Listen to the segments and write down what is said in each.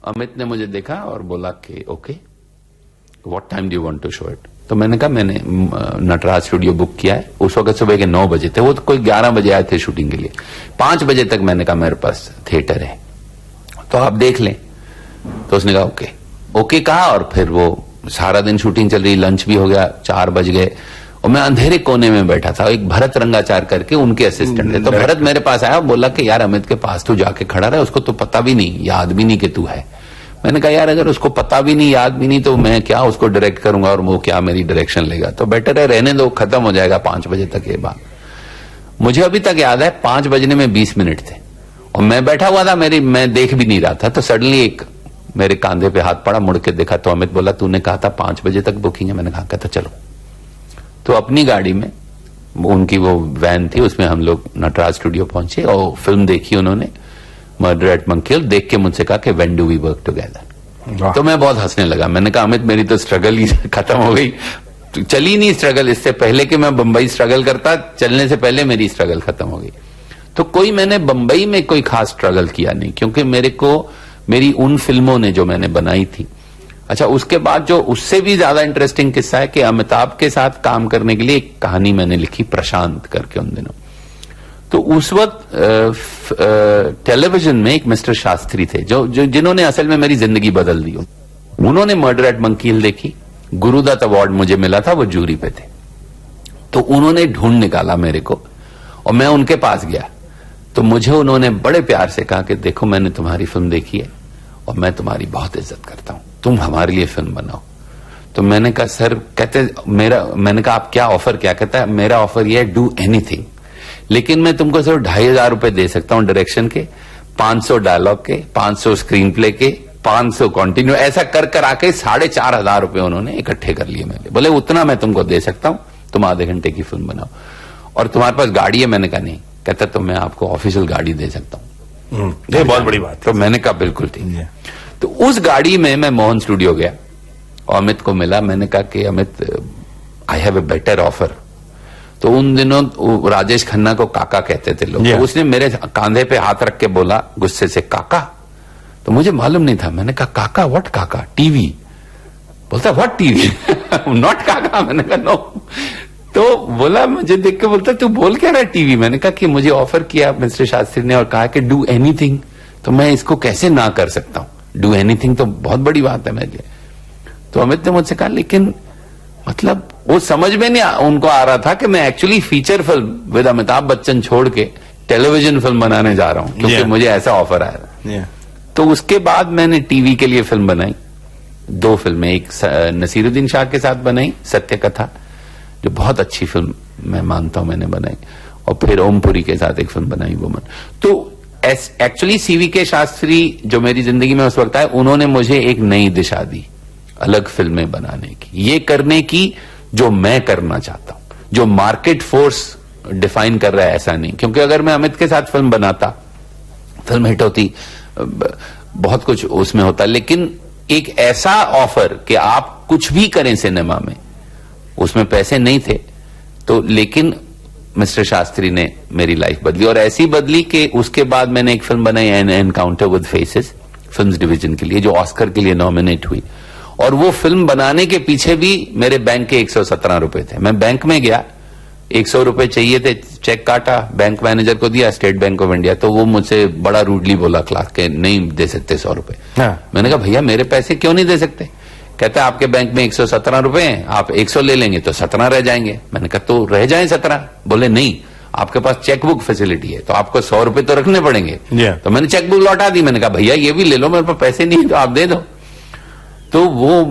अमित ने मुझे देखा और बोला कि okay what time do you want to show it. तो मैंने कहा मैंने नटराज स्टूडियो बुक किया है। उस वक्त सुबह के 9 बजे थे, वो तो कोई 11 बजे आए थे शूटिंग के लिए। 5 बजे तक मैंने कहा मेरे पास थिएटर है तो आप देख लें। तो उसने कहा ओके ओके कहा और फिर वो सारा दिन शूटिंग चल रही, लंच भी हो गया, 4 बज गए और मैं अंधेरे कोने में बैठा था। एक भरत रंगाचार करके उनके असिस्टेंट थे। तो भरत मेरे पास आया और बोला कि यार अमित के पास तू जाके खड़ा रहा, उसको तो पता भी नहीं, याद भी नहीं कि तू है। मैंने कहा यार अगर उसको पता भी नहीं, याद भी नहीं, तो मैं क्या उसको डायरेक्ट करूंगा और वो क्या मेरी डायरेक्शन लेगा। तो बेटर है रहने दो, खत्म हो जाएगा 5 बजे तक ये बात। मुझे अभी तक याद है 5 बजने में 20 मिनट थे और मैं बैठा हुआ था, मैं देख भी नहीं रहा था। तो सडनली एक मेरे कांधे पे हाथ पड़ा, मुड़ के देखा तो अमित बोला तूने कहा था 5 बजे तक बुकिंग है। मैंने कहा कहता चलो। तो अपनी गाड़ी में, उनकी वो वैन थी, उसमें हम लोग नटराज स्टूडियो पहुंचे और फिल्म देखी उन्होंने, मर्डर एट मंकी हिल। देख के मुझसे कहा कि when do we work together. तो मैं बहुत हंसने लगा। मैंने कहा अमित मेरी तो स्ट्रगल ही खत्म हो गई, चली नहीं स्ट्रगल। इससे पहले कि मैं बंबई स्ट्रगल करता, चलने से पहले मेरी स्ट्रगल खत्म हो गई। तो कोई मैंने बंबई में कोई खास स्ट्रगल किया नहीं, क्योंकि मेरे को मेरी उन फिल्मों ने जो मैंने बनाई थी। अच्छा, उसके बाद जो उससे भी ज्यादा इंटरेस्टिंग किस्सा है कि अमिताभ के साथ काम करने के लिए एक कहानी मैंने लिखी प्रशांत करके उन दिनों। तो उस वक्त टेलीविजन में एक मिस्टर शास्त्री थे जो जिन्होंने असल में मेरी जिंदगी बदल दी। उन्होंने मर्डर एट मंकी हिल देखी, गुरुदत्त अवार्ड मुझे मिला था, वो जूरी पे थे। तो उन्होंने ढूंढ निकाला मेरे को और मैं उनके पास गया। तो मुझे उन्होंने बड़े प्यार से कहा कि देखो मैंने तुम्हारी फिल्म देखी है और मैं तुम्हारी बहुत इज्जत करता हूं, तुम हमारे लिए फिल्म बनाओ। तो मैंने कहा सर, कहते मैंने कहा आप क्या ऑफर, क्या कहता है मेरा ऑफर ये है डू एनीथिंग, लेकिन मैं तुमको सिर्फ 2,500 रुपए दे सकता हूं डायरेक्शन के, 500 डायलॉग के, 500 स्क्रीन प्ले के, 500 कॉन्टिन्यू, ऐसा कर कर आके 4,500 रुपए उन्होंने इकट्ठे कर लिए मेरे। बोले उतना मैं तुमको दे सकता हूं, तुम आधे घंटे की फिल्म बनाओ और तुम्हारे पास गाड़ी है। मैंने कहा नहीं। कहता तो मैं आपको ऑफिशियल गाड़ी दे सकता हूं। ये बहुत बड़ी बात है। तो मैंने कहा बिल्कुल ठीक है। तो उस गाड़ी में मैं मोहन स्टूडियो गया और अमित को मिला। मैंने कहा कि Amit I have a better offer. तो उन दिनों राजेश खन्ना को काका कहते थे लोग। तो उसने मेरे कांधे पे हाथ रख के बोला गुस्से से काका। तो मुझे मालूम नहीं था। मैंने कहा काका व्हाट काका? टीवी। बोलता व्हाट टीवी? नॉट काका। मैंने कहा नो। तो बोला, मुझे देख के बोलता तू बोल क्या रहा है टीवी? मैंने कहा कि मुझे ऑफर किया मिस्टर शास्त्री ने और कहा कि डू एनीथिंग, तो मैं इसको कैसे ना कर सकता हूं? डू एनीथिंग तो बहुत बड़ी बात है मेरे लिए। तो अमित ने मुझसे कहा लेकिन मतलब वो समझ में नहीं उनको आ रहा था कि मैं actually feature film with Amitabh Bachchan छोड़ के टेलीविजन फिल्म बनाने जा रहा हूं, क्योंकि मुझे ऐसा ऑफर आया। तो उसके बाद मैंने टीवी के लिए फिल्म बनाई, 2 फिल्में। एक नसीरुद्दीन शाह के साथ बनाई सत्य कथा, जो बहुत अच्छी फिल्म मैं मानता हूं मैंने बनाई, और फिर ओमपुरी के साथ एक फिल्म बनाई वुमन। तो एक्चुअली सीवी के शास्त्री जो मेरी जिंदगी में उस वक्त आए, उन्होंने मुझे एक नई दिशा दी अलग फिल्में बनाने की, ये करने की जो मैं करना चाहता हूं, जो मार्केट फोर्स डिफाइन कर रहा है ऐसा नहीं। क्योंकि अगर मैं अमित के साथ फिल्म बनाता, फिल्म हिट होती, बहुत कुछ उसमें होता, लेकिन एक ऐसा ऑफर कि आप कुछ भी करें सिनेमा में, उसमें पैसे नहीं थे। तो लेकिन मिस्टर शास्त्री ने मेरी लाइफ बदली, और ऐसी बदली कि उसके बाद मैंने एक फिल्म बनाई N encounter with faces, films division के लिए, जो ऑस्कर के लिए नॉमिनेट हुई। और वो फिल्म बनाने के पीछे भी मेरे बैंक के 117 रुपए थे। मैं बैंक में गया, 100 रुपए चाहिए थे, चेक काटा, बैंक मैनेजर को दिया, स्टेट बैंक ऑफ इंडिया। तो वो मुझसे बड़ा रूडली बोला क्लास के नहीं दे सकते 100 रुपए। मैंने कहा भैया मेरे पैसे क्यों नहीं दे सकते? कहता है आपके बैंक में 117 रुपए हैं, आप 100 ले लेंगे तो 17 रह जाएंगे। मैंने कहा तो रह जाएं 17। बोले नहीं, आपके पास चेकबुक फैसिलिटी है तो आपको 100 रुपए तो रखने पड़ेंगे। तो मैंने चेकबुक लौटा दी। मैंने कहा भैया ये भी ले लो, मेरे पास पैसे नहीं तो आप दे दो। तो वो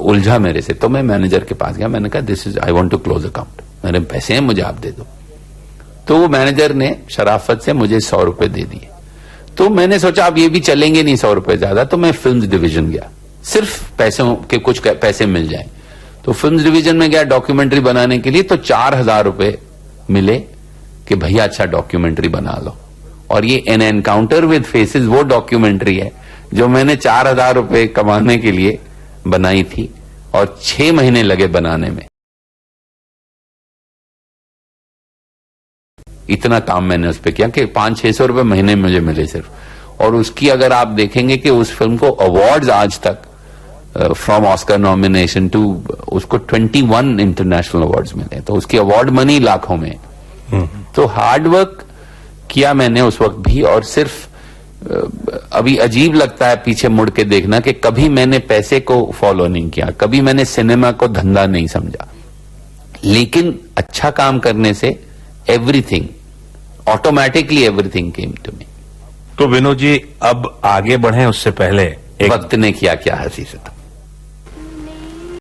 उलझा मेरे से। तो मैं मैनेजर के पास गया, मैंने कहा this is I want to close account, मेरे पैसे हैं, मुझे आप दे दो। तो वो मैनेजर ने शराफत से मुझे 100 रुपए दे दिए। तो मैंने सोचा अब ये भी चलेंगे नहीं 100 रुपए ज्यादा, तो मैं फिल्म डिवीजन गया, सिर्फ पैसों के कुछ पैसे मिल जाएं। तो फिल्म डिवीजन में गया डॉक्यूमेंट्री बनाने के लिए। तो 4,000 रुपए मिले कि भैया अच्छा डॉक्यूमेंट्री बना लो। और ये एन एनकाउंटर विद फेसेस वो डॉक्यूमेंट्री है जो मैंने 4,000 रुपए कमाने के लिए बनाई थी, और 6 महीने लगे बनाने में। इतना काम मैंने उस पर किया कि 500-600 रुपए महीने मुझे मिले सिर्फ। और उसकी अगर आप देखेंगे कि उस फिल्म को अवार्ड्स आज तक फ्रॉम ऑस्कर नॉमिनेशन टू उसको 21 इंटरनेशनल अवार्ड्स मिले, तो उसकी अवार्ड मनी लाखों में। तो हार्ड वर्क किया मैंने उस वक्त भी, और सिर्फ अभी अजीब लगता है पीछे मुड़ के देखना कि कभी मैंने पैसे को फॉलो नहीं किया, कभी मैंने सिनेमा को धंधा नहीं समझा, लेकिन अच्छा काम करने से everything automatically everything came to me. तो विनोद जी अब आगे बढ़ें उससे पहले वक्त ने किया क्या हंसी से।